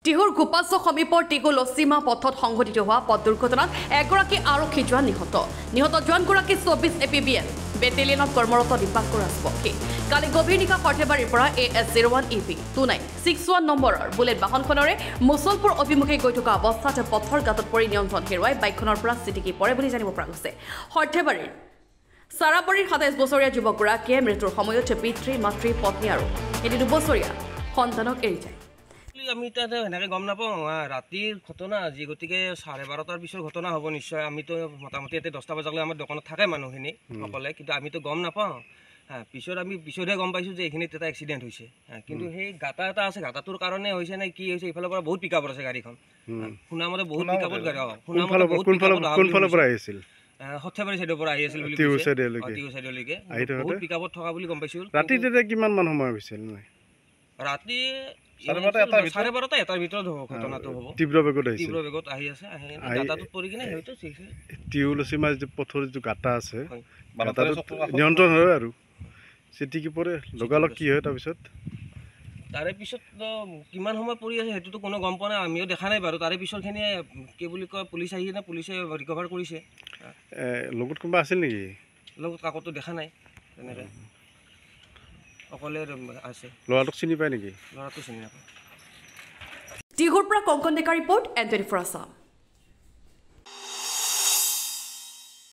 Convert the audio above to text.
টিহুৰ গোপালছ সমীপৰ টিহু লছিমা পথত সংঘটিত হোৱা পথ দুৰ্ঘটনাত এগৰাকী আৰক্ষী জোৱান নিহত জোৱানগৰাকী 24 APBN বেটেলিয়নত কৰ্মৰত দীপাংকৰ ৰাজপক্ষী কালি গভীৰ নিশা সৰ্থেবাৰীৰ পৰা AS01 EP 2961 নম্বৰৰ বুলেট বাহনখনৰে মুছলপুৰ অভিমুখে গৈ থকা অৱস্থাত পথৰ গাঁতত পৰি নিয়ন্ত্ৰণ হেৰুৱাই বাইকখনৰ পৰা ছিটিকি পৰে বুলি জানিব পৰা গৈছে। সৰ্থেবাৰীৰ সাৰাবাৰীৰ 27 বছৰীয়া যুৱকগৰাকীয়ে মৃত্যুৰ সময়ত পিতৃ মাতৃ পত্নী আৰু এটি 2 বছৰীয়া সন্তানক এৰি যায়। আমি তাতে এনেকৈ গম নাপাওঁ ৰাতিৰ ঘটনা আজি গতিকে 12:30 পিছৰ ঘটনা হ'ব নিশ্চয়। আমিতো মোটামুটি ইয়াতে 10টা বজালৈ আমাৰ দোকানত থাকে মানুহখিনি সকলে, কিন্তু আমিতো গম নাপাওঁ। পিছত আমি পিছতহে গম পাইছোঁ যে এইখিনিত এটা এক্সিডেণ্ট হৈছে। কিন্তু সেই গাঁতা এটা আছে, গাঁতাটোৰ কাৰণে হৈছে নে কি হৈছে, ইফালৰ পৰা বহুত পিকআপত আছে গাড়ীখন। শুনামতে বহুত পিকআপত গাড়ী সৰ্থেবাৰী চাইডৰ পৰা আহি আছিল বুলি টিহু চাইডলৈকে বহুত পিকআপত থকা বুলি গম পাইছোঁ। ৰাতি তেতিয়া কিমান মান সময় হৈছিল? ৰাতি 12:30 এটাৰ ভিতৰত হ'ব ঘটনাটো হ'ব। তীব্ৰ বেগত আহি আছে গাঁতাটোত পৰি কিনে হয়তো টিহু লছিমা যিটো পথৰ যিটো গাঁতা আছে নিয়ন্ত্ৰণ হয় আৰু ছিটিকি পৰে লগালগ কি হয় তাৰপিছত? তাৰে পিছত কিমান সময় পৰি আছে সেইটোতো কোনো গম পোৱা নাই, আমিও দেখা নাই বাৰু। তাৰে পিছৰখিনিয়ে কি বুলি কয় পুলিচ আহি কিনে পুলিচে ৰিকভাৰ কৰিছে। লগত কোনোবা আছিল নেকি? লগত কাকতো দেখা নাই তেনেকৈ, অকলে আছে। ল'ৰাটোক চিনি পায় নেকি? ল'ৰাটো চিনি নাপায়। টিহুৰ পৰা কংকন ডেকা ৰিপৰ্ট N24 আছাম।